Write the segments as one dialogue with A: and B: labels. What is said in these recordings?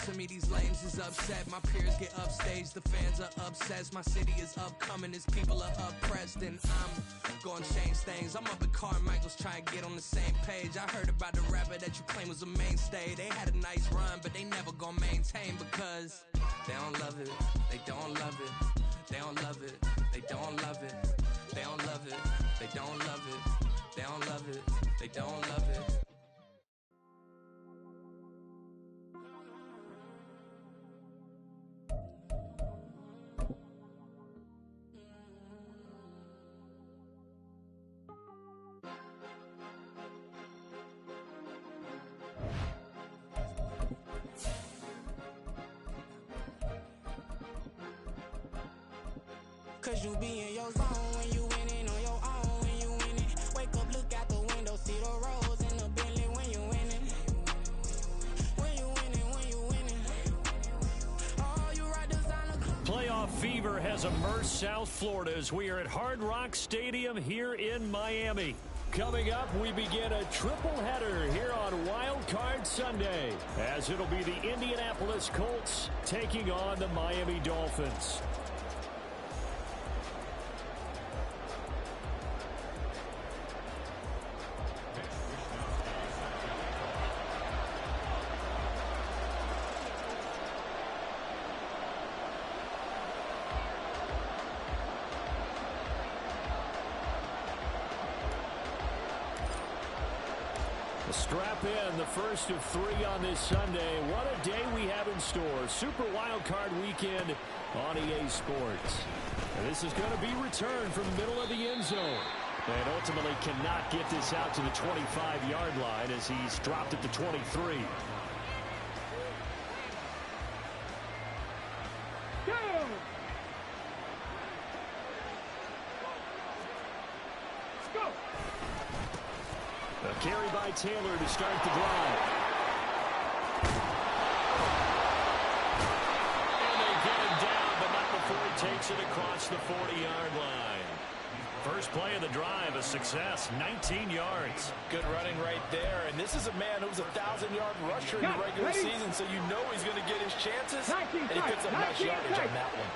A: to me, these lames is upset. My peers get upstaged, the fans are obsessed. My city is upcoming, his people are oppressed. And I'm gonna change things. I'm up at Carmichael's trying to get on the same page. I heard about the rapper that you claim was a mainstay. They had a nice run, but they never gonna maintain because they don't love it, they don't love it, they don't love it, they don't love it, they don't love it, they don't love it, they don't love it, they don't love it.
B: Cause you be in your zone when you winning on your own when you winning. Wake up, look out the window, see the rose in the Bentley when you winning. When you winning, when you winning. Oh, you ride designer.
C: Playoff fever has immersed South Florida as we are at Hard Rock Stadium here in Miami. Coming up, we begin a triple header here on Wild Card Sunday, as it'll be the Indianapolis Colts taking on the Miami Dolphins. Strap in, the first of three on this Sunday. What a day we have in store. Super Wild Card Weekend on EA Sports. And this is going to be returned from the middle of the end zone. And ultimately cannot get this out to the 25-yard line as he's dropped at the 23. A carry by Taylor to start the drive. And they get him down, but not before he takes it across the 40-yard line. First play of the drive, a success, 19 yards.
D: Good running right there. And this is a man who's a 1,000-yard rusher in the regular season, so you know he's going to get his chances. And he picks up nice yardage on that one.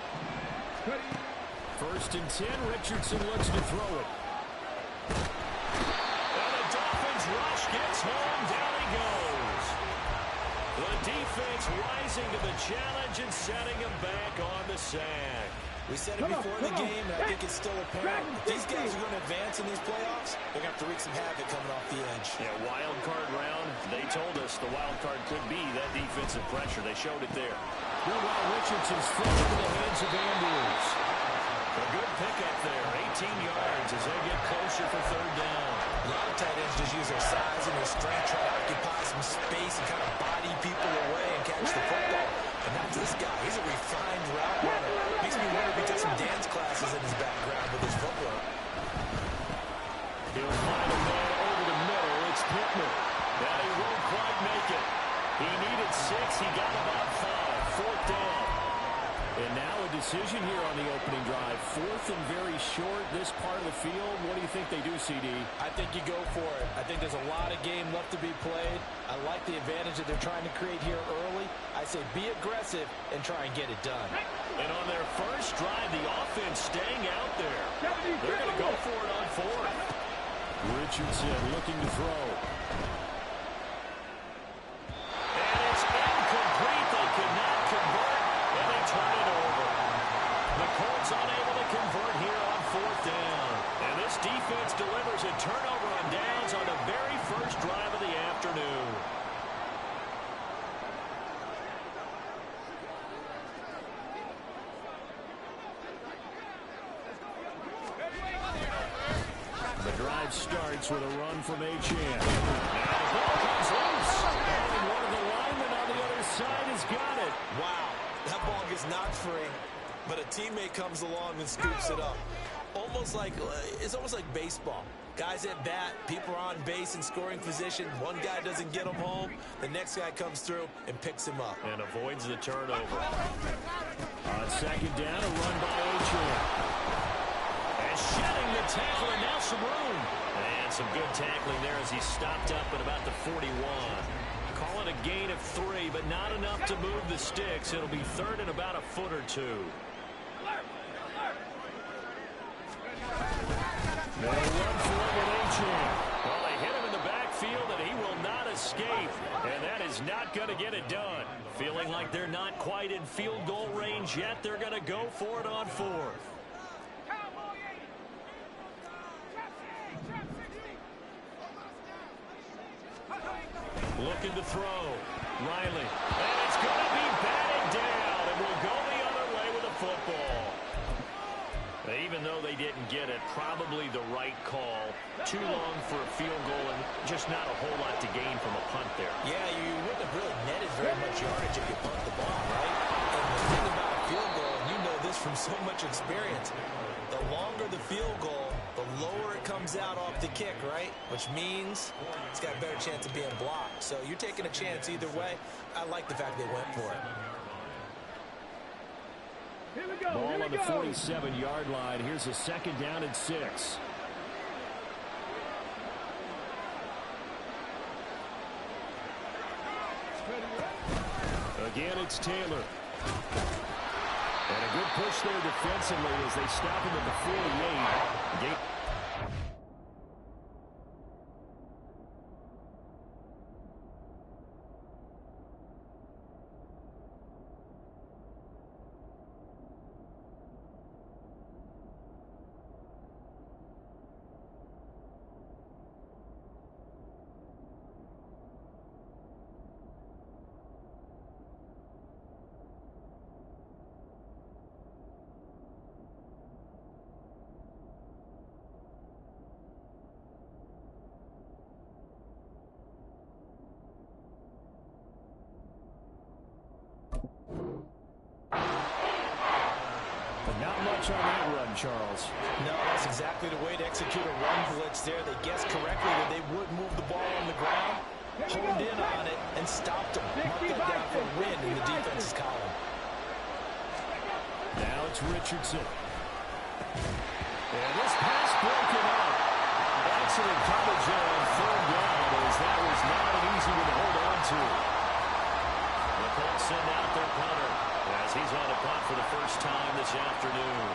C: First and 10, Richardson looks to throw it. Rush gets home, down he goes. The defense rising to the challenge and setting him back on the sack.
D: We said it before the game, and I think it's still apparent. If these guys are going to advance in these playoffs, they're going to have to wreak some havoc coming off the edge.
C: Yeah, wild card round. They told us the wild card could be that defensive pressure. They showed it there. Meanwhile, Richardson's flipped into the hands of Andrews. A good pickup there, 18 yards as they get closer for third down.
D: A lot of tight ends just use their size and their strength, try to occupy some space and kind of body people away and catch the football. And that's this guy. He's a refined route runner. Makes me wonder if he took some dance classes in his background with his footwork.
C: He'll find a man over the middle. It's Pittman. And he won't quite make it. He needed 6. He got about 5. Fourth down. And now a decision here on the opening drive. Fourth and very short, this part of the field. What do you think they do, CD?
D: I think you go for it. I think there's a lot of game left to be played. I like the advantage that they're trying to create here early. I say be aggressive and try and get it done.
C: And on their first drive, the offense staying out there. They're going to go for it on fourth. Richardson looking to throw. And it's incomplete. They could not convert. And they turn it over. The Colts unable to convert here on fourth down. And this defense delivers a turnover on downs on the very first drive of the afternoon. The drive starts with a run from Achane. Now the ball comes loose. And one of the linemen on the other side has got it.
D: Wow, that ball gets knocked free, but a teammate comes along and scoops it up. It's almost like baseball. Guys at bat, people are on base in scoring position. One guy doesn't get him home. The next guy comes through and picks him up.
C: And avoids the turnover. On second down, a run by Achane. And shedding the tackle, and now some room. And some good tackling there as he stopped up at about the 41. Call it a gain of 3, but not enough to move the sticks. It'll be third and about a foot or two. They'll run for it with Gm1. Well, they hit him in the backfield, and he will not escape. And that is not going to get it done. Feeling like they're not quite in field goal range yet, they're going to go for it on 4th. Looking to throw. Riley. And it's going to be batted down, and will go the other way with a football. Even though they didn't get it, probably the right call. Too long for a field goal and just not a whole lot to gain from a punt there.
D: Yeah, you wouldn't have really netted very much yardage if you punt the ball, right? And the thing about a field goal, and you know this from so much experience, the longer the field goal, the lower it comes out off the kick, right? Which means it's got a better chance of being blocked. So you're taking a chance either way. I like the fact they went for it.
C: Ball on the 47-yard line. Here's a second down and 6. Again, it's Taylor. And a good push there defensively as they stop him at the 48. Not much on that run, Charles.
D: No, that's exactly the way to execute a run blitz there. They guessed correctly that they would move the ball on the ground, honed in on it, and stopped them. Marked that down for a win in the defense's column.
C: Now it's Richardson. And this pass broken up. Excellent coverage there on 3rd down, as that was not an easy one to hold on to. The Colts send out their punter, as he's on a punt for the first time this afternoon.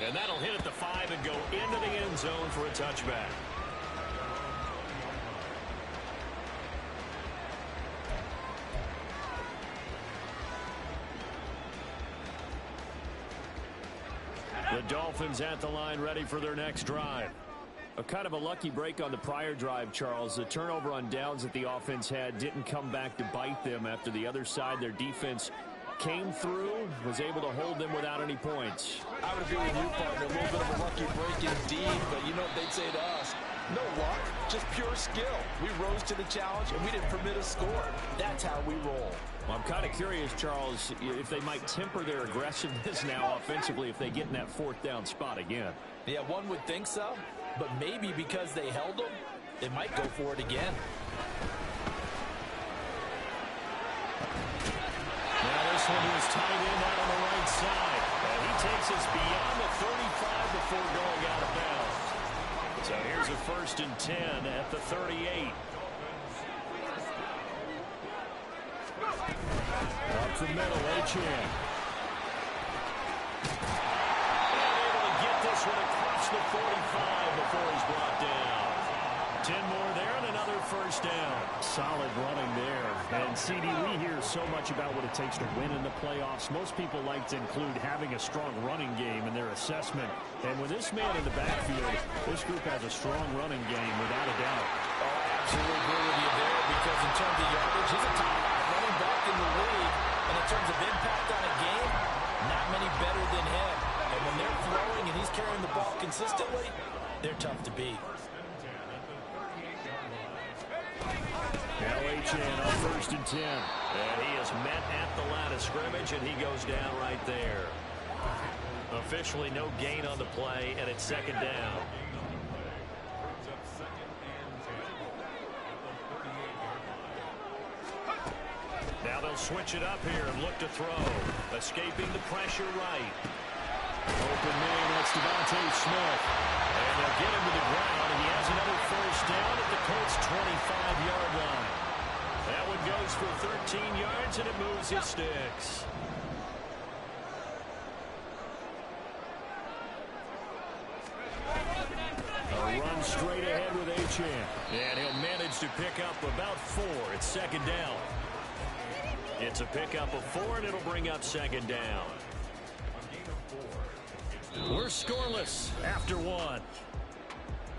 C: And that'll hit at the 5 and go into the end zone for a touchback. The Dolphins at the line, ready for their next drive. A kind of a lucky break on the prior drive, Charles. The turnover on downs that the offense had didn't come back to bite them after the other side. Their defense came through, was able to hold them without any points.
D: I would agree with you, partner. A little bit of a lucky break indeed, but you know what they'd say to us? No luck, just pure skill. We rose to the challenge, and we didn't permit a score. That's how we roll.
C: Well, I'm kind of curious, Charles, if they might temper their aggressiveness now offensively if they get in that 4th down spot again.
D: Yeah, one would think so, but maybe because they held them, they might go for it again.
C: Now this one is tight end out on the right side. And he takes us beyond the 35 before going out of bounds. So here's a 1st and 10 at the 38. Up the middle, Gm1. And able to get this one across the 45 before he's brought down. 10 more there and another 1st down. Solid running there. And, CD, we hear so much about what it takes to win in the playoffs. Most people like to include having a strong running game in their assessment. And with this man in the backfield, this group has a strong running game without a doubt.
D: Oh, I absolutely agree with you there because in terms of yardage, he's a top 5 running back in the league. And in terms of impact on a game, not many better than him. And when they're throwing and he's carrying the ball consistently, they're tough to beat.
C: Now Gm1 on 1st and 10. And he is met at the line of scrimmage, and he goes down right there. Officially no gain on the play, and it's 2nd down. Now they'll switch it up here and look to throw. Escaping the pressure right. Open man, that's Devontae Smith. And they'll get him to the ground, and he has another first down at the Colts' 25-yard line. That one goes for 13 yards, and it moves his sticks. A run straight ahead with Achane. And he'll manage to pick up about 4. It's second down. It's a pickup of 4, and it'll bring up second down. We're scoreless after 1.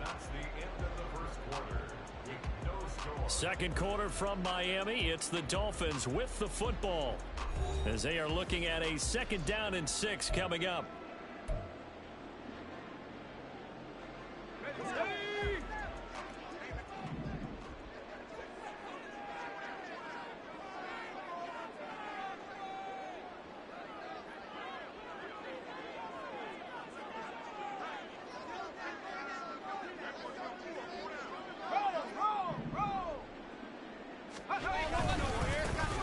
E: That's the end of the first quarter with no score.
C: Second quarter from Miami. It's the Dolphins with the football as they are looking at a second down and 6 coming up.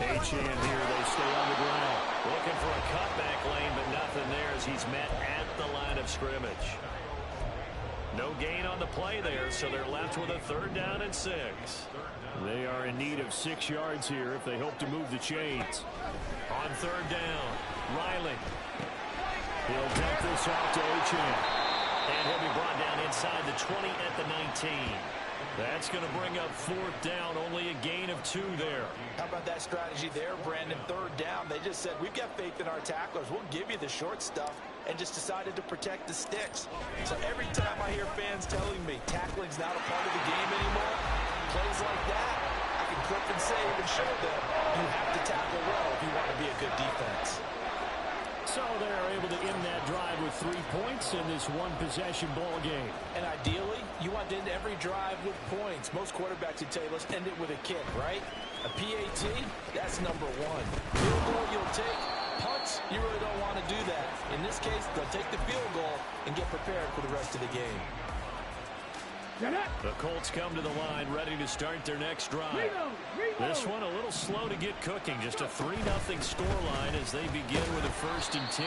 C: Achane here, they stay on the ground. Looking for a cutback lane, but nothing there as he's met at the line of scrimmage. No gain on the play there, so they're left with a third down and 6. They are in need of 6 yards here if they hope to move the chains. On third down, Riley. He'll dump this off to Achane. And he'll be brought down inside the 20 at the 19. That's going to bring up fourth down, only a gain of 2 there.
D: How about that strategy there, Brandon? Third down, they just said, we've got faith in our tacklers. We'll give you the short stuff, and just decided to protect the sticks. So every time I hear fans telling me tackling's not a part of the game anymore, plays like that, I can clip and save and show them you have to tackle well if you want to be a good defense.
C: So they're able to end that drive with 3 points in this one-possession ball game.
D: And ideally, you want to end every drive with points. Most quarterbacks would tell you, let's end it with a kick, right? A PAT, that's number 1. Field goal you'll take. Punts, you really don't want to do that. In this case, they'll take the field goal and get prepared for the rest of the game.
C: The Colts come to the line ready to start their next drive. This one a little slow to get cooking. Just a 3-0 scoreline as they begin with a 1st and 10.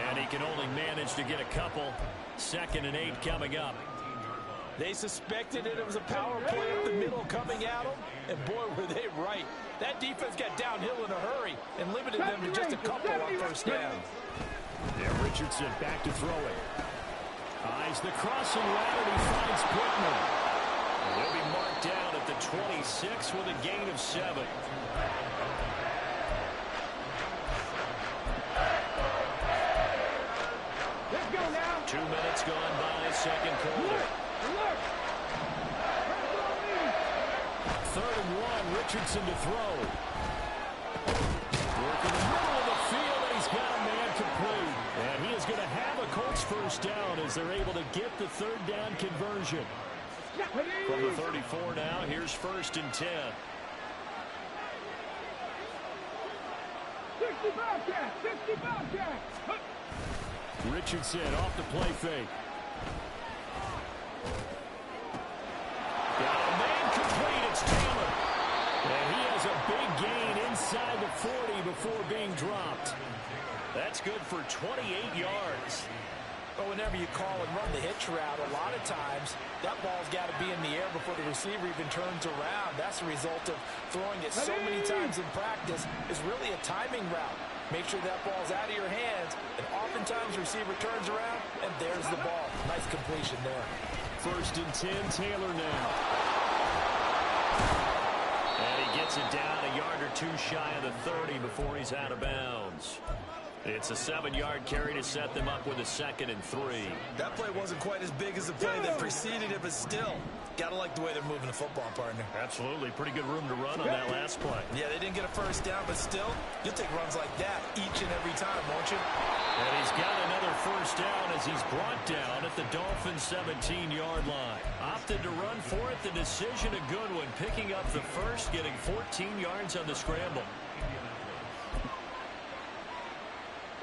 C: And he can only manage to get a couple. 2nd and 8 coming up.
D: They suspected it was a power play up the middle coming at them. And boy, were they right. That defense got downhill in a hurry and limited them to just a couple on first down.
C: Yeah, Richardson back to throw it. Eyes the crossing route, and he finds Pittman. And he'll be marked down at the 26 with a gain of 7.
F: Let's go now.
C: 2 minutes gone by, second quarter. 3rd and 1, Richardson to throw. Working the middle of the field, and he's got a man complete. And he is going to have a Colts first down as they're able to get the 3rd down conversion. From the 34 now, here's 1st and 10.
F: 60 Bobcat, 60 Bobcat.
C: Richardson off the play fake. Got a man complete, it's Taylor. And he has a big gain inside the 40 before being dropped. That's good for 28 yards.
D: But whenever you call and run the hitch route, a lot of times that ball's got to be in the air before the receiver even turns around. That's the result of throwing it so many times in practice. Is really a timing route. Make sure that ball's out of your hands, and oftentimes the receiver turns around, and there's the ball. Nice completion there.
C: 1st and 10, Taylor now. And he gets it down a yard or 2 shy of the 30 before he's out of bounds. It's a 7-yard carry to set them up with a 2nd and 3.
D: That play wasn't quite as big as the play that preceded it, but still, gotta like the way they're moving the football, partner.
C: Absolutely. Pretty good room to run on that last play.
D: Yeah, they didn't get a first down, but still, you'll take runs like that each and every time, won't you?
C: And he's got another first down as he's brought down at the Dolphins' 17-yard line. Opted to run for it. The decision a good one. Picking up the first, getting 14 yards on the scramble.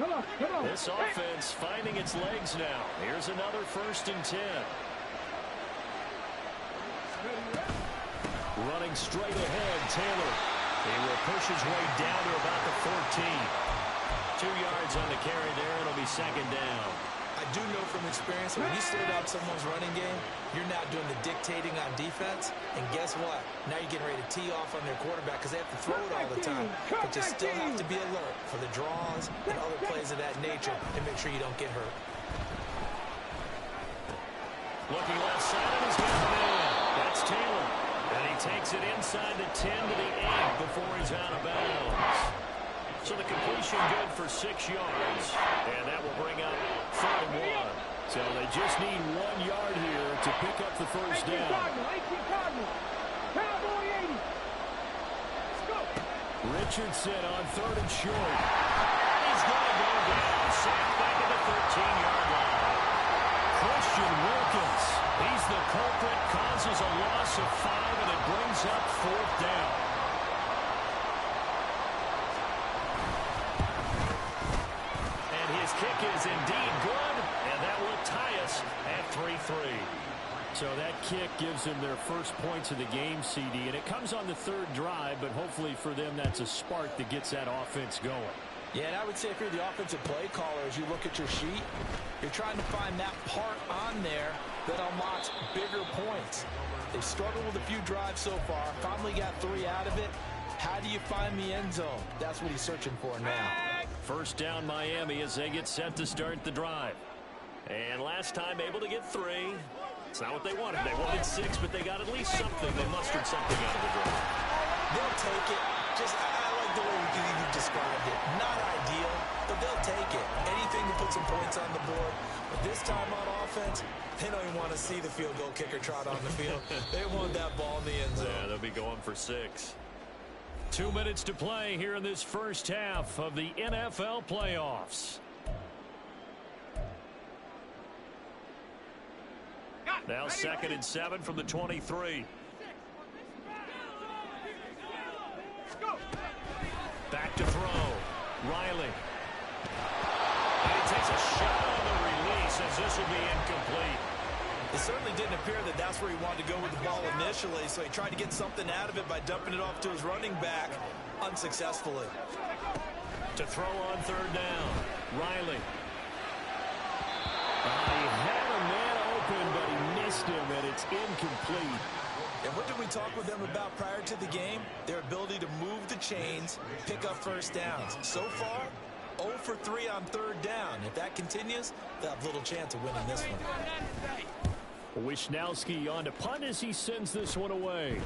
F: Come on.
C: This offense finding its legs now. Here's another 1st and 10. Running straight ahead, Taylor. He will push his way down to about the 14. 2 yards on the carry there. It'll be second down.
D: I do know from experience that when you slow down someone's running game, you're now doing the dictating on defense. And guess what? Now you're getting ready to tee off on their quarterback because they have to throw it all the time. But you still have to be alert for the draws and other plays of that nature and make sure you don't get hurt.
C: Looking left side, and he's got a man. That's Taylor. And he takes it inside the 10 to the 8 before he's out of bounds. So the completion good for 6 yards. And that will bring up 3rd and 1. So they just need 1 yard here to pick up the first down. Richardson on 3rd and short. And he's going to go down. Sacked back at the 13-yard line. Christian Wilkins. He's the culprit. Causes a loss of 5, and it brings up 4th down. Kick is indeed good, and that will tie us at 3-3. So that kick gives them their first points of the game, CD, and it comes on the 3rd drive, but hopefully for them that's a spark that gets that offense going.
D: Yeah, and I would say if you're the offensive play caller, as you look at your sheet, you're trying to find that part on there that unlocks bigger points. They've struggled with a few drives so far, finally got 3 out of it. How do you find the end zone? That's what he's searching for now.
C: First down Miami as they get set to start the drive. And last time able to get 3. It's not what they wanted. They wanted 6, but they got at least something. They mustered something out of the drive.
D: They'll take it. I like the way you described it. Not ideal, but they'll take it. Anything to put some points on the board. But this time on offense, they don't even want to see the field goal kicker trot on the field. They want that ball in the end zone.
C: Yeah, they'll be going for 6. 2 minutes to play here in this first half of the NFL playoffs. Now 2nd and 7 from the 23. Back to throw. Riley. And he takes a shot on the release as this will be incomplete.
D: It certainly didn't appear that that's where he wanted to go with the ball initially, so he tried to get something out of it by dumping it off to his running back unsuccessfully.
C: To throw on 3rd down. Riley. He had a man open, but he missed him, and it's incomplete.
D: And what did we talk with them about prior to the game? Their ability to move the chains, pick up first downs. So far, 0 for 3 on 3rd down. If that continues, they'll have little chance of winning this one.
C: Wisnowski on to punt as he sends this one away.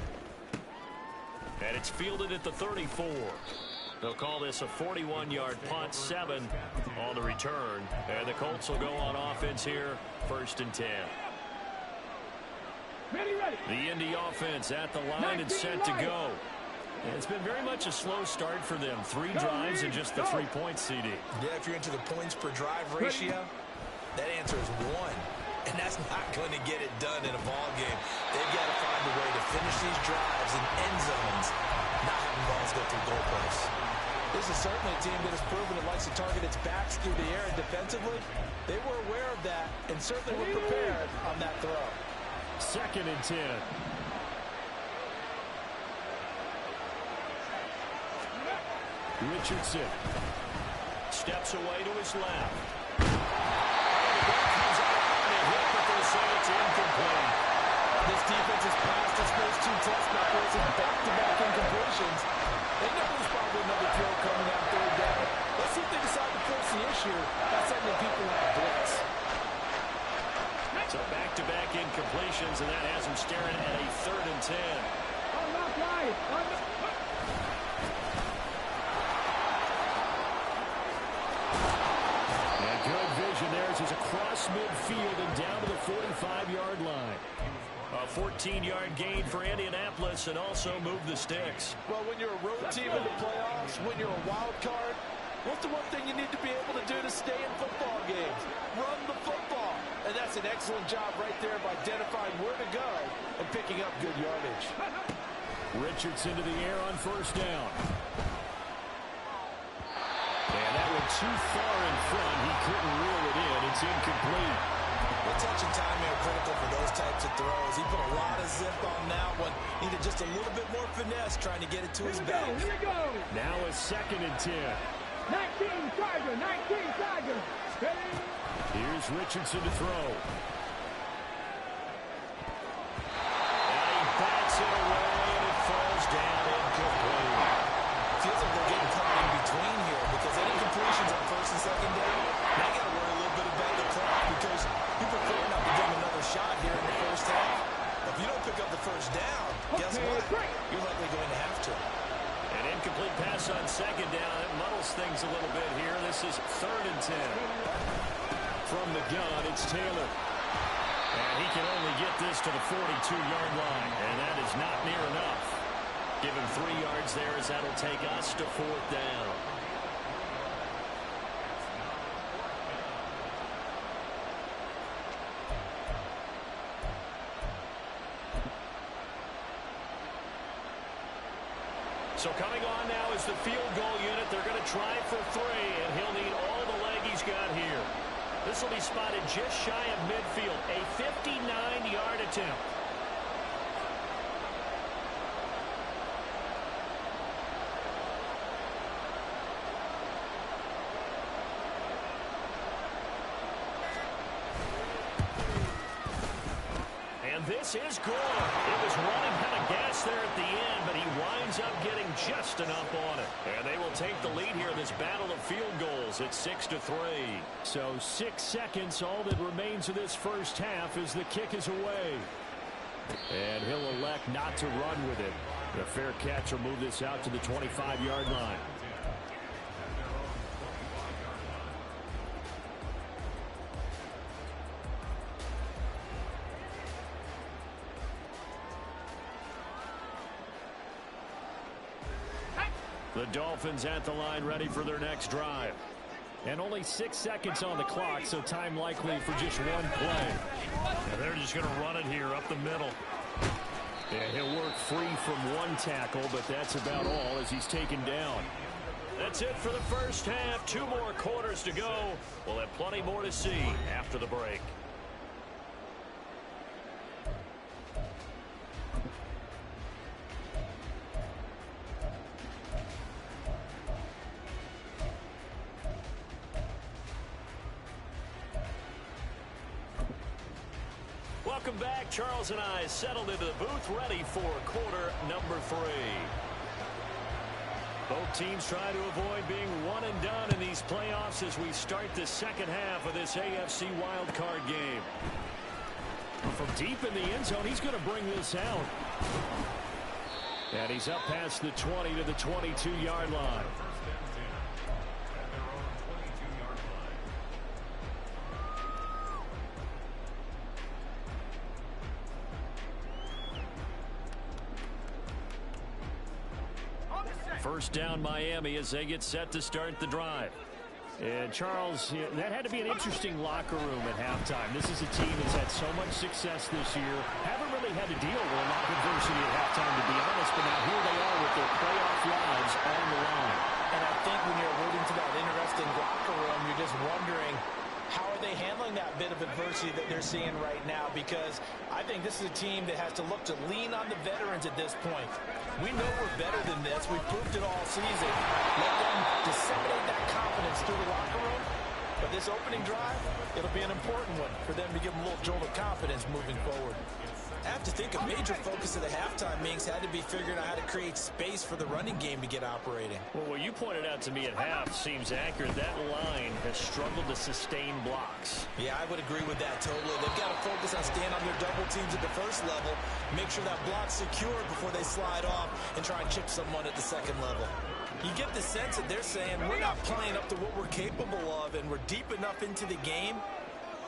C: And it's fielded at the 34. They'll call this a 41-yard punt, 7 on the return. And the Colts will go on offense here, 1st and 10. The Indy offense at the line and set to go. And it's been very much a slow start for them. 3 drives and just the 3 points, CD.
D: Yeah, if you're into the points per drive ratio, that answer is 1. And that's not going to get it done in a ball game. They've got to find a way to finish these drives in end zones, not having balls go through goalposts. This is certainly a team that has proven it likes to target its backs through the air, and defensively, they were aware of that and certainly were prepared on that throw.
C: 2nd and 10. Richardson steps away to his left. It's incomplete.
D: This defense has passed its first 2 tests by forcing back-to-back incompletions. They know there's probably another throw coming on 3rd down. Let's see if they decide to force the issue by sending people on a blitz.
C: So back-to-back incompletions, and that has them staring at a 3rd and 10. And good vision there as he's across midfield and down to the 45-yard line. A 14-yard gain for Indianapolis and also move the sticks.
D: Well, when you're a road team in the playoffs, when you're a wild card, what's the one thing you need to be able to do to stay in football games? Run the football. And that's an excellent job right there of identifying where to go and picking up good yardage.
C: Richardson to the air on 1st down. And that went too far in front. He couldn't reel it in. It's incomplete.
D: The touch and timing are critical for those types of throws. He put a lot of zip on that one. Needed just a little bit more finesse trying to get it to his belt.
C: Now a 2nd and 10.
F: 19 Charger, 19 Charger. Ready?
C: Here's Richardson to throw. And he bats it away, and it falls down incomplete.
D: Feels like they're getting caught in between here because any completions on first and second down, now you got to worry a little bit about the clock because you prefer not to give them another shot here in the first half. If you don't pick up the first down, guess what? You're likely going to have to.
C: An incomplete pass on second down. It muddles things a little bit here. This is 3rd and 10. From the gun, it's Taylor. And he can only get this to the 42-yard line. And that is not near enough. Give him 3 yards there as that'll take us to 4th down. So coming on now is the field goal unit. They're going to try for 3, and he'll need all the leg he's got here. This will be spotted just shy of midfield. A 59-yard attempt. And this is good. It was running kind of gas there at the end, but he winds up getting just enough on it. And they will take the lead here in this battle of field goals. It's 6-3. So 6 seconds, all that remains of this first half as the kick is away. And he'll elect not to run with it. The fair catch will move this out to the 25-yard line. The Dolphins at the line ready for their next drive. And only 6 seconds on the clock, so time likely for just one play. And they're just going to run it here up the middle. And he'll work free from one tackle, but that's about all as he's taken down. That's it for the first half. 2 more quarters to go. We'll have plenty more to see after the break. Welcome back. Charles and I settled into the booth ready for quarter number 3. Both teams try to avoid being one and done in these playoffs as we start the second half of this AFC wildcard game. From deep in the end zone, he's going to bring this out. And he's up past the 20 to the 22-yard line. First down Miami as they get set to start the drive. And Charles, that had to be an interesting locker room at halftime. This is a team that's had so much success this year. Haven't really had to deal with a lot of adversity at halftime, to be honest, but now here they are with their playoff lives on the line.
D: And I think when you're alluding to that interesting locker room, you're just wondering, how are they handling that bit of adversity that they're seeing right now? Because I think this is a team that has to look to lean on the veterans at this point. We know we're better than this. We've proved it all season. Let them disseminate that confidence through the locker room. But this opening drive, it'll be an important one for them to give them a little jolt of confidence moving forward. I have to think a major focus of the halftime meetings had to be figuring out how to create space for the running game to get operating.
C: Well, what you pointed out to me at half seems accurate. That line has struggled to sustain blocks.
D: Yeah, I would agree with that totally. They've got to focus on staying on their double teams at the first level, make sure that block's secure before they slide off and try and chip someone at the second level. You get the sense that they're saying we're not playing up to what we're capable of, and we're deep enough into the game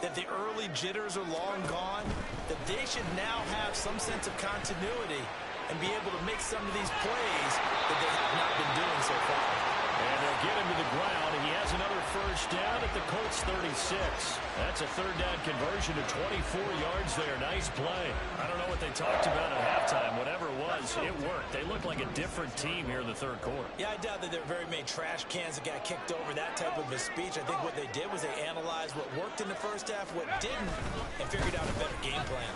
D: that the early jitters are long gone, that they should now have some sense of continuity and be able to make some of these plays that they have not been doing so far.
C: And they'll get him to the ground, and he has another first down at the Colts 36. That's a third down conversion to 24 yards there. Nice play. I don't know what they talked about at halftime. Whatever it was, it worked. They looked like a different team here in the third quarter.
D: Yeah, I doubt that there were very many trash cans that got kicked over, that type of a speech. I think what they did was they analyzed what worked in the first half, what didn't, and figured out a better game plan.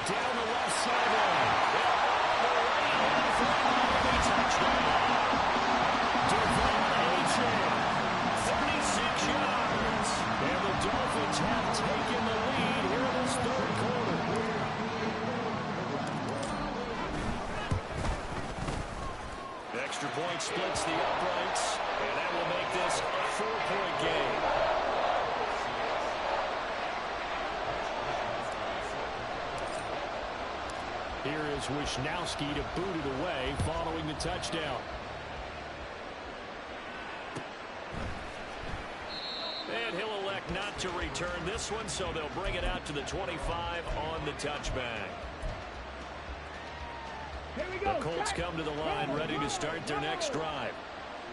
D: Down the left sideline. Touchdown.
C: Chargers have taken the lead here in this third quarter. Extra point splits the uprights, and that will make this a 4-point game. Here is Wisnowski to boot it away following the touchdown. And he'll elect not to return this one, so they'll bring it out to the 25 on the touchback. The Colts come to the line ready to start their next drive.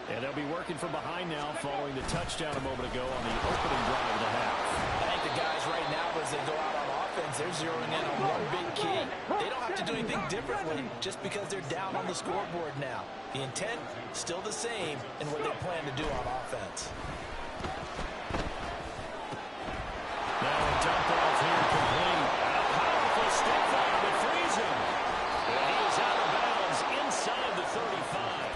C: And they'll be working from behind now following the touchdown a moment ago on the opening drive of the half.
D: I think the guys right now, as they go out on offense, they're zeroing in on one big key. They don't have to do anything differently just because they're down on the scoreboard now. The intent still the same in what they plan to do on offense.
C: Now a dump off here complete. A powerful stick there that frees him. And he is out of bounds inside the 35.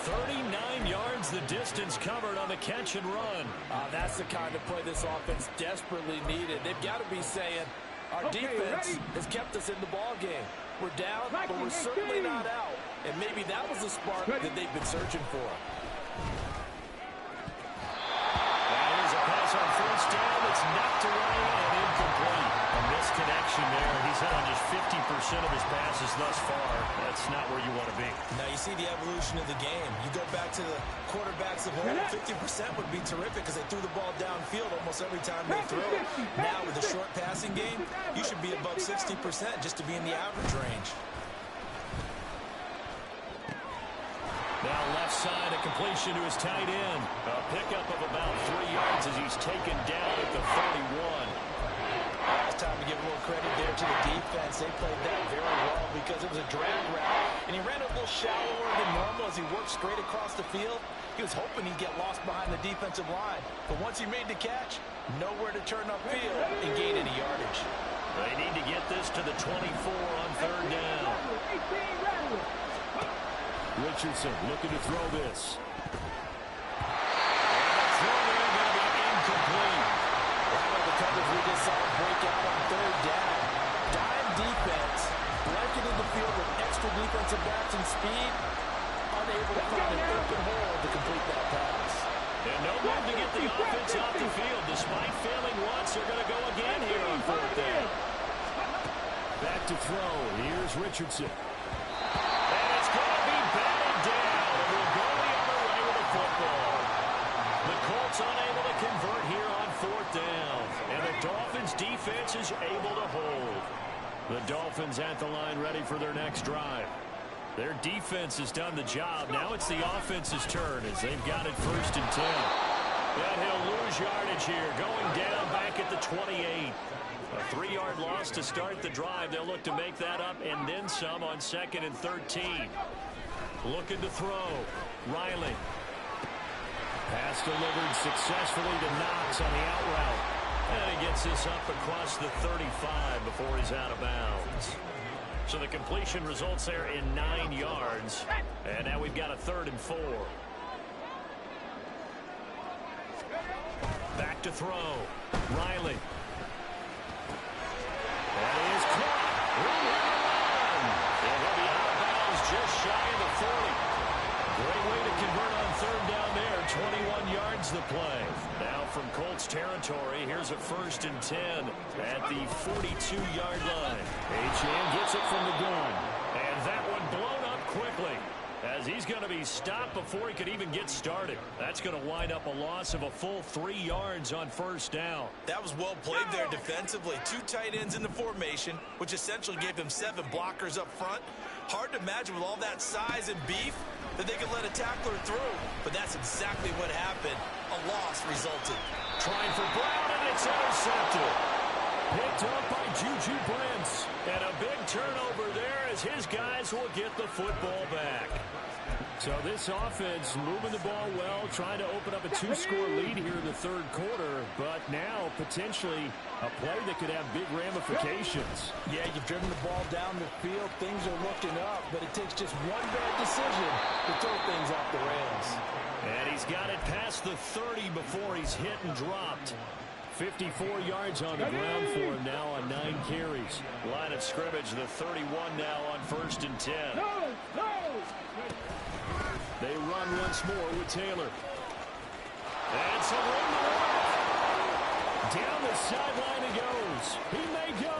C: 39 yards the distance covered on the catch and run.
D: That's the kind of play this offense desperately needed. They've got to be saying, our defense has kept us in the ball game. We're down, but we're certainly not out. And maybe that was the spark that they've been searching for.
C: Here's a pass on first down. It's knocked away and incomplete. A misconnection there. He's hit on just 50% of his passes thus far. That's not where you want to be.
D: Now you see the evolution of the game. You go back to the quarterbacks of old, 50% would be terrific because they threw the ball downfield almost every time they threw. Now with a short passing game, you should be above 60% just to be in the average range.
C: Now left side, a completion to his tight end. A pickup of about 3 yards as he's taken down at the 41.
D: It's time to give a little credit there to the defense. They played that very well because it was a drag route. And he ran a little shallower than normal as he worked straight across the field. He was hoping he'd get lost behind the defensive line. But once he made the catch, nowhere to turn upfield and gain any yardage.
C: They need to get this to the 24 on third down. Richardson looking to throw this. And the throw there going to be incomplete.
D: The coverage we just saw break out on third down. Dime defense, blanketed the field with extra defensive backs and speed, unable to find an open hole to complete that pass.
C: And no room to get the offense off the field. Despite failing once, they're going to go again here on fourth down. Back to throw. Here's Richardson. And it's going to be batted down. And we'll go the other way with the football. The Colts unable to convert here on fourth down. And the Dolphins defense is able to hold. The Dolphins at the line ready for their next drive. Their defense has done the job. Now it's the offense's turn as they've got it 1st and 10. But he'll lose yardage here, going down back at the 28. A 3-yard loss to start the drive. They'll look to make that up and then some on 2nd and 13. Looking to throw. Riley. Pass delivered successfully to Knox on the out route. And he gets this up across the 35 before he's out of bounds. So the completion results there in 9 yards. And now we've got a 3rd and 4. Back to throw. Riley. That is caught. Room here to run. And he'll be out of bounds just shy of the 40. Great way to convert on third down there. 21 yards the play. Now from Colts territory, here's a 1st and 10 at the 42-yard line. Achane gets it from the gun. And that one blown up quickly as he's going to be stopped before he could even get started. That's going to wind up a loss of a full 3 yards on 1st down.
D: That was well played there defensively. 2 tight ends in the formation, which essentially gave them 7 blockers up front. Hard to imagine with all that size and beef that they could let a tackler through. But that's exactly what happened. A loss resulted.
C: Trying for Brown, and it's intercepted. Picked up by Juju Brents. And a big turnover there as his guys will get the football back. So this offense moving the ball well, trying to open up a 2-score lead here in the 3rd quarter. But now potentially a play that could have big ramifications.
D: Yeah, you've driven the ball down the field. Things are looking up, but it takes just one bad decision to throw things off the rails.
C: And he's got it past the 30 before he's hit and dropped. 54 yards on the ground for him now on 9 carries. Line of scrimmage, the 31 now on 1st and 10. They run once more with Taylor. And some room to work. Down the sideline he goes. He may go.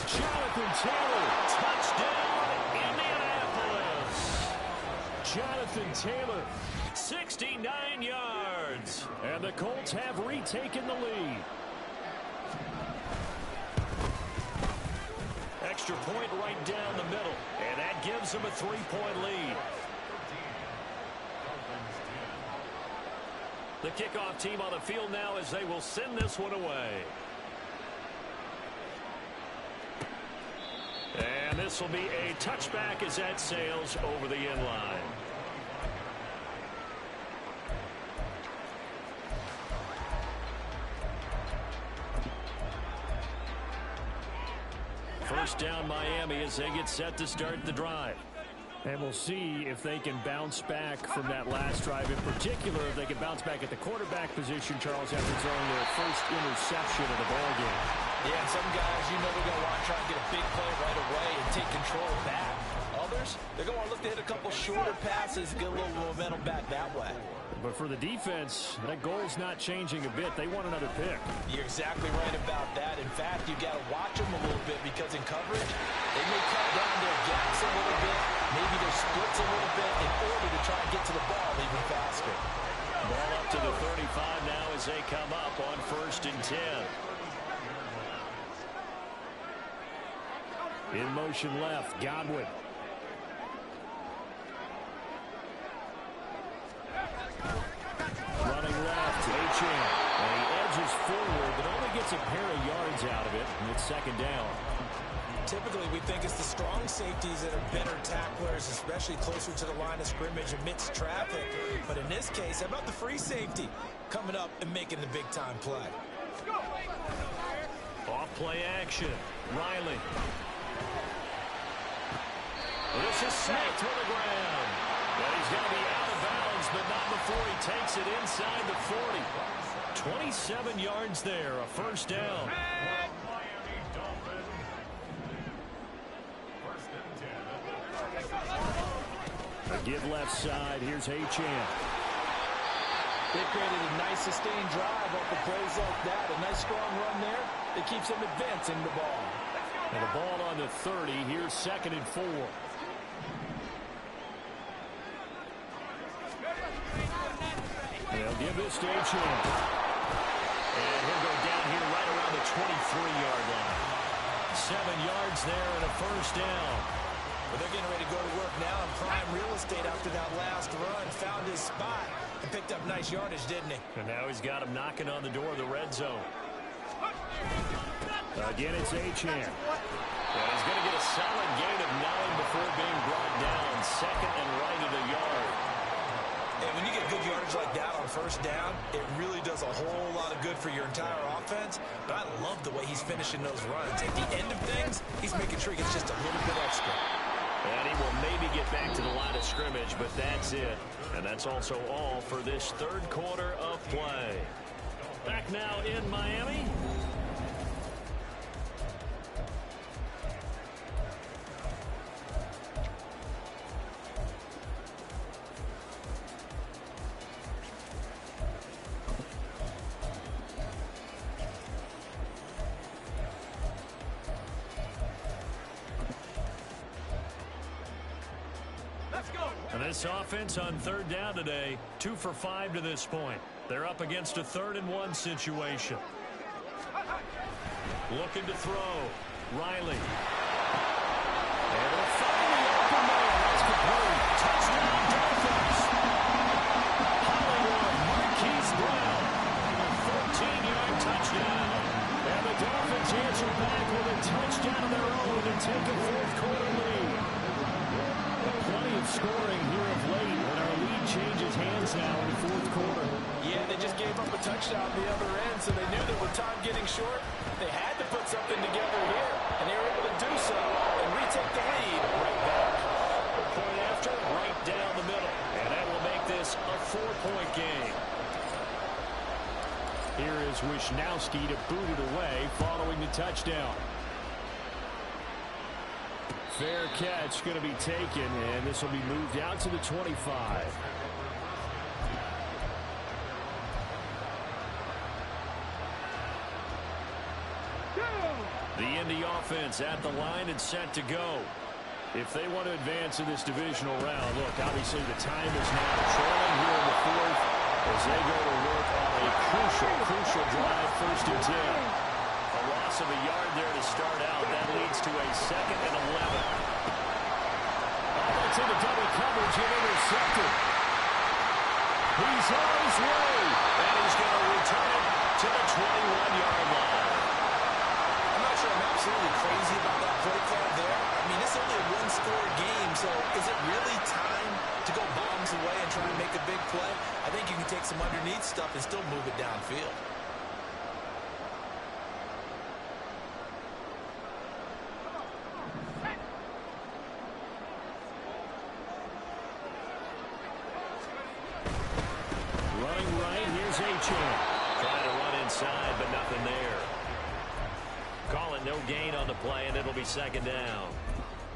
C: Jonathan Taylor, touchdown, Indianapolis. Jonathan Taylor, 69 yards. And the Colts have retaken the lead. Extra point right down the middle. And that gives them a 3-point lead. The kickoff team on the field now as they will send this one away. And this will be a touchback as that sails over the end line. First down Miami as they get set to start the drive. And we'll see if they can bounce back from that last drive. In particular, if they can bounce back at the quarterback position, Charles, after throwing their first interception of the ballgame.
D: Yeah, and some guys, you know they're going to want to try and get a big play right away and take control back. Others, they're going to look to hit a couple shorter passes and get a little momentum back that way.
C: But for the defense, that goal's not changing a bit. They want another pick.
D: You're exactly right about that. In fact, you got to watch them a little bit because in coverage, they may cut down their gaps a little bit, maybe their splits a little bit in order to try and get to the ball even faster.
C: Ball up to the 35 now as they come up on 1st and 10. In motion left, Godwin. Running left, Gm1. And he edges forward, but only gets a pair of yards out of it, and it's 2nd down.
D: Typically, we think it's the strong safeties that are better tacklers, especially closer to the line of scrimmage amidst traffic. But in this case, how about the free safety coming up and making the big-time play?
C: Off play action, Riley. This is snapped to the ground. But he's going to be out of bounds, but not before he takes it inside the 40. 27 yards there, a 1st down. A give left side. Here's Gm1.
D: They created a nice sustained drive off the plays like that. A nice strong run there that keeps them advancing the ball.
C: And the ball on the 30. Here's 2nd and 4. They'll give this to Gm1. And he'll go down here right around the 23-yard line. 7 yards there and a 1st down.
D: But they're getting ready to go to work now in prime real estate after that last run. Found his spot and picked up nice yardage, didn't he?
C: And now he's got him knocking on the door of the red zone. Again, it's Gm1. And he's going to get a solid gain of 9 before being brought down. 2nd and right of the yard.
D: And when you get good yardage like that on 1st down, it really does a whole lot of good for your entire offense. But I love the way he's finishing those runs. At the end of things, he's making sure he gets just a little bit extra.
C: And he will maybe get back to the line of scrimmage, but that's it. And that's also all for this 3rd quarter of play. Back now in Miami. And this offense on 3rd down today, 2 for 5 to this point. They're up against a 3rd and 1 situation. Looking to throw. Riley. And they'll find the open man. That's complete. Touchdown Dolphins. Hollywood, Marquise Brown. A 14-yard touchdown. And the Dolphins answer back with a touchdown of their own to take a 4th quarter lead. Plenty of scoring here of late when our lead changes hands now in the 4th quarter.
D: Yeah, they just gave up a touchdown on the other end, so they knew that with time getting short, they had to put something together here, and they were able to do so and retake the lead right back.
C: Point after, right down the middle, and that will make this a 4-point game. Here is Wisnowski to boot it away following the touchdown. Fair catch going to be taken, and this will be moved out to the 25. The Indy offense at the line and set to go. If they want to advance in this divisional round, look, obviously the time is now trailing here in the fourth as they go to work on a crucial drive, 1st and 10. A loss of a yard there to start out. That leads to a 2nd and 11. That's into double coverage and intercepted. He's on his way, and he's going to return it to the 21-yard line.
D: I'm not sure I'm absolutely crazy about that play call there. I mean, it's only a one-score game, so is it really time to go bombs away and try to make a big play? I think you can take some underneath stuff and still move it downfield.
C: Running right, here's Gm1. Trying to run inside, but nothing there. Call it no gain on the play, and it'll be 2nd down.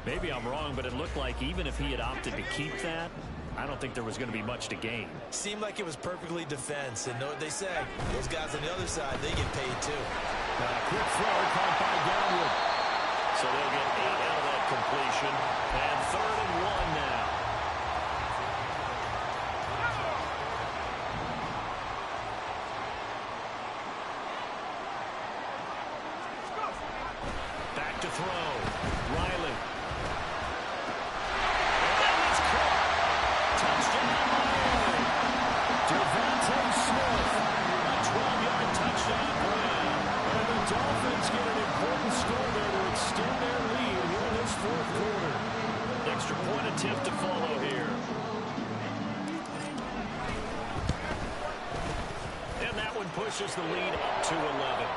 C: Maybe I'm wrong, but it looked like even if he had opted to keep that, I don't think there was going to be much to gain.
D: Seemed like it was perfectly defense, and know what they say. Those guys on the other side, they get paid too.
C: Quick throw caught by Downwood. So they'll get 8 out of that completion, and 3rd and 1 now. Back to throw. Riley. And it's caught. Touchdown Miami. Devontae Smith. A 12-yard touchdown grab. And the Dolphins get an important score there to extend their lead here in this 4th quarter. Extra point attempt to follow here. And that one pushes the lead up to 11.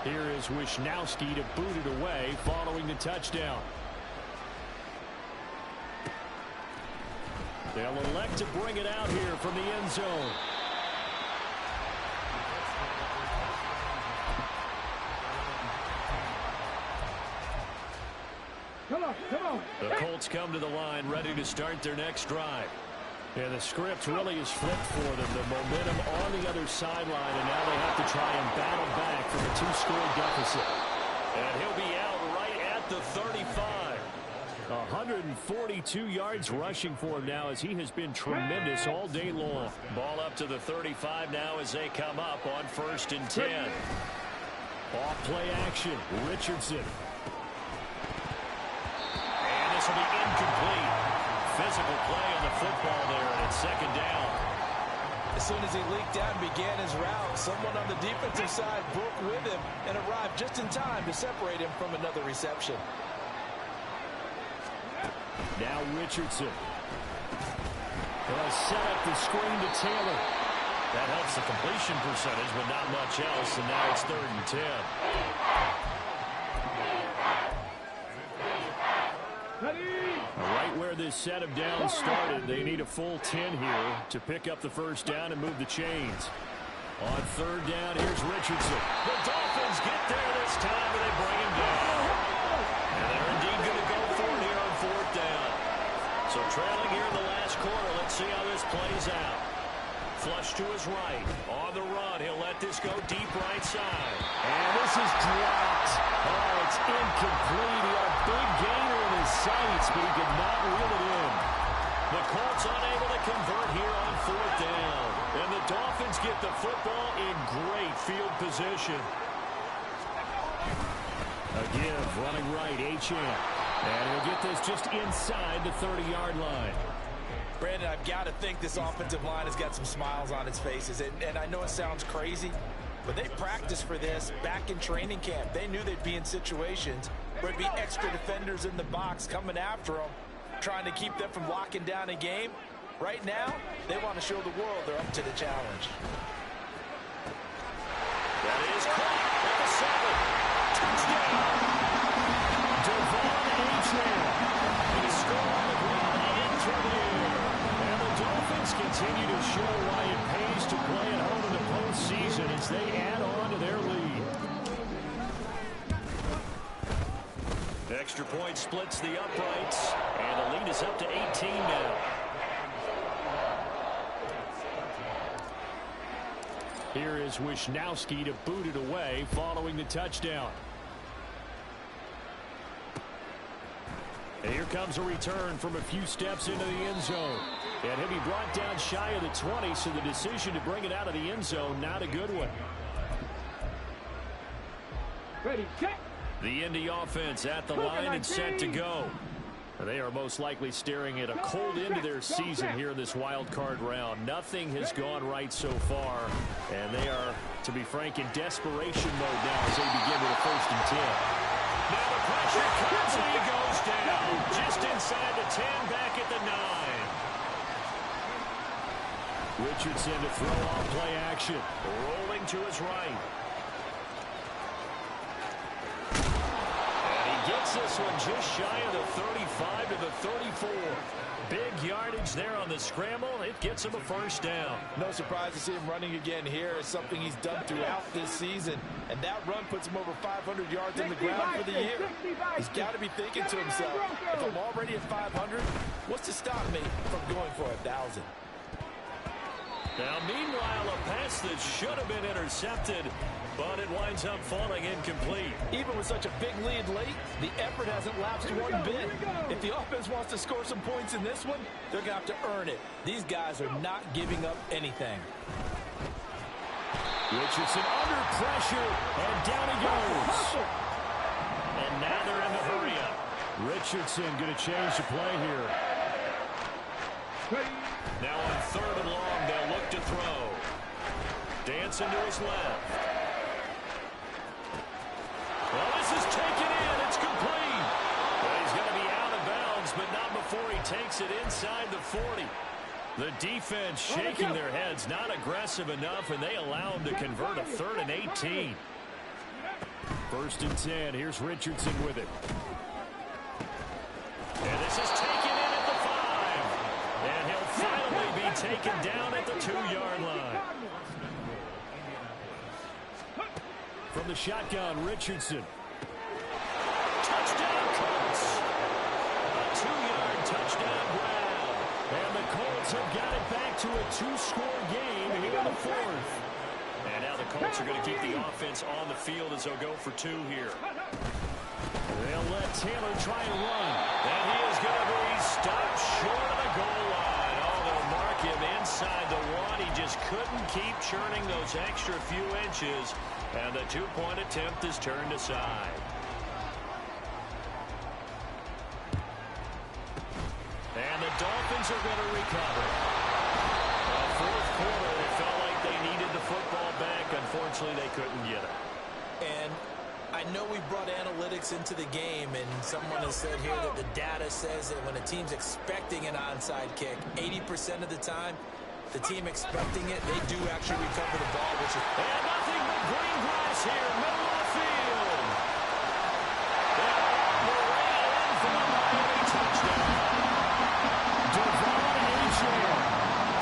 C: Here is Wisnowski to boot it away following the touchdown. They'll elect to bring it out here from the end zone.
F: Come on.
C: The Colts come to the line ready to start their next drive. And the script really is flipped for them. The momentum on the other sideline, and now they have to try and battle back from a 2-score deficit. And he'll be out right at the 35. 142 yards rushing for him now as he has been tremendous all day long. Ball up to the 35 now as they come up on 1st and 10. Off play action. Richardson. And this will be incomplete. Physical play on the football there, and it's 2nd down.
D: As soon as he leaked out and began his route, someone on the defensive side broke with him and arrived just in time to separate him from another reception.
C: Now Richardson. They'll set up the screen to Taylor. That helps the completion percentage, but not much else, and now it's 3rd and 10. Right where this set of downs started, they need a full 10 here to pick up the 1st down and move the chains. On 3rd down, here's Richardson. The Dolphins get there this time, and they bring him down. And they're indeed going to go for it here on 4th down. So trailing here in the last quarter, let's see how this plays out. Flush to his right. On the run, he'll let this go deep right side. And this is dropped. Oh, it's incomplete. He had a big gainer in his sights, but he could not reel it in. The Colts unable to convert here on 4th down. And the Dolphins get the football in great field position. Again, running right, Gm1. And he'll get this just inside the 30-yard line.
D: Brandon, I've got to think this offensive line has got some smiles on its faces. And I know it sounds crazy, but they practiced for this back in training camp. They knew they'd be in situations where it'd be extra defenders in the box coming after them, trying to keep them from locking down a game. Right now, they want to show the world they're up to the challenge.
C: That is caught at the 7. Touchdown. Devon He scored on the ground and through the air. And the Dolphins continue to show why it pays to play at home in the postseason as they add on to their lead. Extra point splits the uprights, and the lead is up to 18 now. Here is Wisnowski to boot it away following the touchdown. And here comes a return from a few steps into the end zone. And he'll be brought down shy of the 20, so the decision to bring it out of the end zone, not a good one.
F: Ready, check.
C: The Indy offense at the line and set to go. They are most likely staring at a cold end to their season here in this wild card round. Nothing has gone right so far, and they are, to be frank, in desperation mode now as they begin with a 1st and 10. Now the pressure comes and he goes down just inside the 10, back at the 9. Richardson to throw off play action, rolling to his right. Gets this one just shy of the 35 to the 34. Big yardage there on the scramble. It gets him a 1st down.
D: No surprise to see him running again here. It's something he's done throughout this season. And that run puts him over 500 yards on the ground for the year. He's got to be thinking to himself, if I'm already at 500, what's to stop me from going for 1,000?
C: Now, meanwhile, a pass that should have been intercepted, but it winds up falling incomplete.
D: Even with such a big lead late, the effort hasn't lapsed one bit. If the offense wants to score some points in this one, they're going to have to earn it. These guys are not giving up anything.
C: Richardson under pressure, and down he goes. And now they're in the hurry-up. Richardson going to change the play here. Now on 3rd and long, they'll look to throw. Dancing to his left. Well, this is taken in. It's complete. Well, he's going to be out of bounds, but not before he takes it inside the 40. The defense shaking their heads, not aggressive enough, and they allow him to convert a 3rd and 18. 1st and 10. Here's Richardson with it. And this is taken in at the 5. And he'll finally be taken down at the 2-yard line. From the shotgun, Richardson. Touchdown, Colts. A 2-yard touchdown grab. And the Colts have got it back to a 2-score game here in the 4th. And now the Colts are going to keep the offense on the field as they'll go for 2 here. They'll let Taylor try and run. And he is going to be stopped short of the goal line. Oh, they'll mark him inside the 1. He just couldn't keep churning those extra few inches. And the 2-point attempt is turned aside. And the Dolphins are going to recover. The 4th quarter, they felt like they needed the football back. Unfortunately, they couldn't get it.
D: And I know we brought analytics into the game, and someone has said here that the data says that when a team's expecting an onside kick, 80% of the time, the team expecting it, they do actually recover the ball, which is...
C: And nothing but green grass here, middle of the field. And the way in for the Miami touchdown. Devon Achane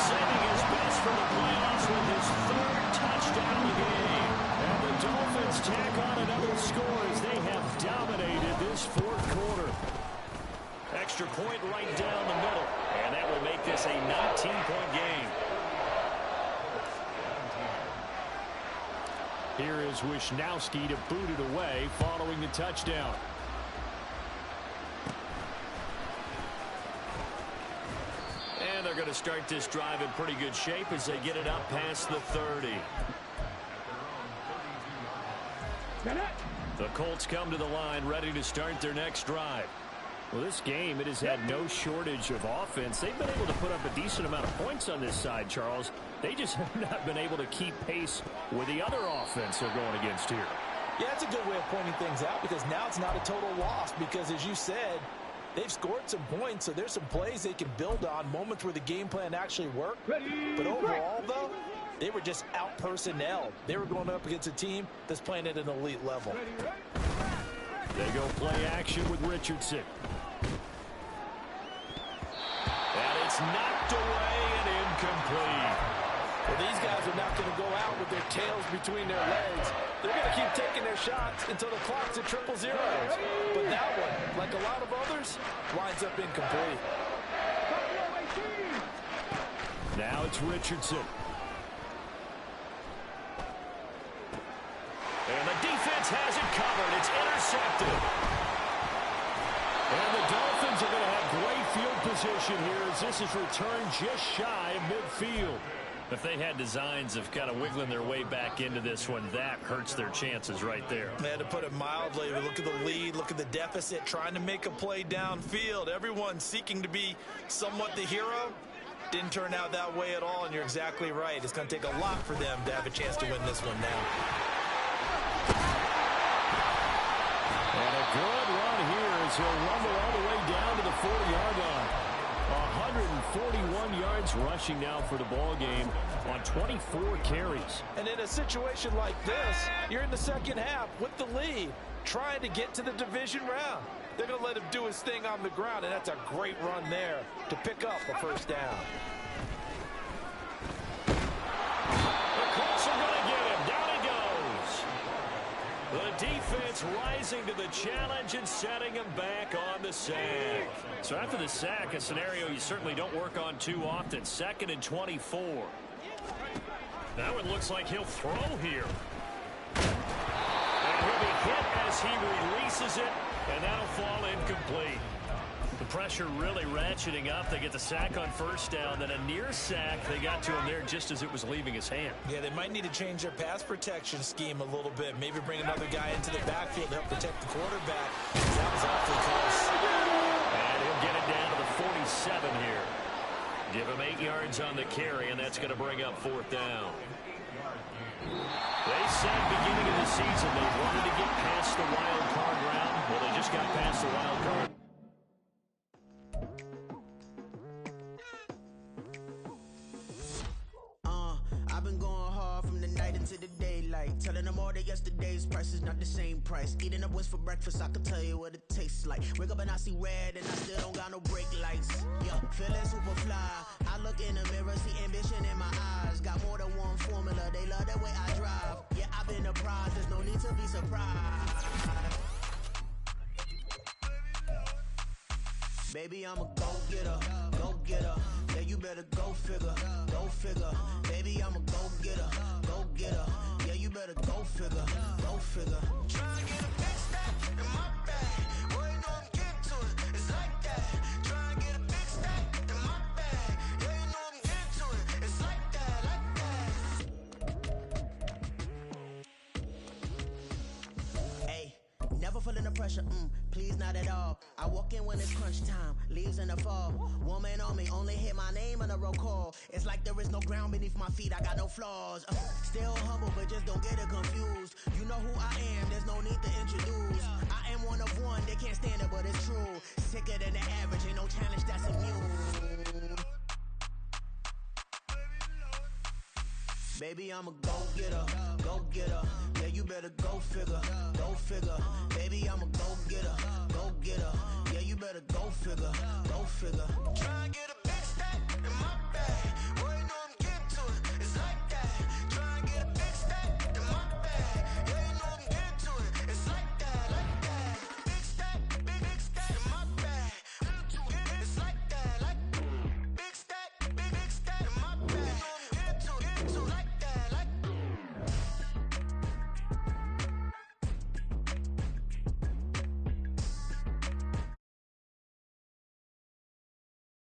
C: saving his best for the playoffs with his 3rd touchdown of the game. And the Dolphins tack on another score as they have dominated this 4th quarter. Extra point right down the middle, and that will make this a 19-point game. Here is Wisnowski to boot it away following the touchdown. And they're going to start this drive in pretty good shape as they get it up past the 30. The Colts come to the line ready to start their next drive. Well, this game, it has had no shortage of offense. They've been able to put up a decent amount of points on this side, Charles. They just have not been able to keep pace with the other offense they're going against here.
D: Yeah, that's a good way of pointing things out because now it's not a total loss because, as you said, they've scored some points, so there's some plays they can build on, moments where the game plan actually worked. But overall, though, they were just out-personnel. They were going up against a team that's playing at an elite level.
C: They go play action with Richardson. And it's knocked away and incomplete.
D: Well, these guys are not going to go out with their tails between their legs. They're going to keep taking their shots until the clock's at 0-0. But that one, like a lot of others, winds up incomplete.
C: Now it's Richardson. And the defense has it covered. It's intercepted. And the Dolphins are going to have great field position here as this is returned just shy of midfield.
G: If they had designs of kind of wiggling their way back into this one, that hurts their chances right there.
D: Man, to put it mildly, look at the lead, look at the deficit, trying to make a play downfield. Everyone seeking to be somewhat the hero. Didn't turn out that way at all, and you're exactly right. It's going to take a lot for them to have a chance to win this one now.
C: And a good run here as he'll rumble all the way down to the 40-yard line. 141 yards rushing now for the ball game on 24 carries.
D: And in a situation like this, you're in the second half with the lead, trying to get to the division round. They're going to let him do his thing on the ground, and that's a great run there to pick up a first down.
C: The Colts are going to get him. Down he goes. The defense rising to the challenge and setting him back on the sack.
G: So after the sack, a scenario you certainly don't work on too often. 2nd and 24. That one looks like he'll throw here. And he'll be hit as he releases it, and that'll fall incomplete. The pressure really ratcheting up. They get the sack on first down, then a near sack. They got to him there just as it was leaving his hand.
D: Yeah, they might need to change their pass protection scheme a little bit. Maybe bring another guy into the backfield to help protect the quarterback. That was awfully close.
G: And he'll get it down to the 47 here. Give him 8 yards on the carry, and that's going to bring up 4th down. They said beginning of the season they wanted to get past the wild card round. Well, they just got past the wild card.
B: I've been going hard from the night into the daylight, telling them all that yesterday's price is not the same price. Eating up wings for breakfast, I can tell you what it tastes like. Wake up and I see red and I still don't got no brake lights. Yeah, feeling super fly. I look in the mirror, see ambition in my eyes. Got more than one formula, they love the way I drive. Yeah, I've been a prize, there's no need to be surprised. Baby, I'm a go-getter, go-getter. Yeah, you better go figure, go figure. Baby, I'm a go-getter, go-getter. Yeah, you better go figure, go figure. Trying to get a big stack in my bag. Boy, you know I'm getting to it, it's like that. Trying to get a big stack in my bag. Yeah, you know I'm getting to it, it's like that, like that. Hey, never feeling the pressure, please not at all. I walk in when it's crunch time, leaves in the fall. Woman on me, only hit my name on a roll call. It's like there is no ground beneath my feet, I got no flaws. Still humble, but just don't get it confused. You know who I am, there's no need to introduce. I am one of one, they can't stand it, but it's true. Sicker than the average, ain't no challenge that's immune. Baby, I'm a go-getter, go-getter. Yeah, you better go figure, go figure. Baby, I'm a go-getter, go-getter. Yeah, you better go figure, go figure. Try and get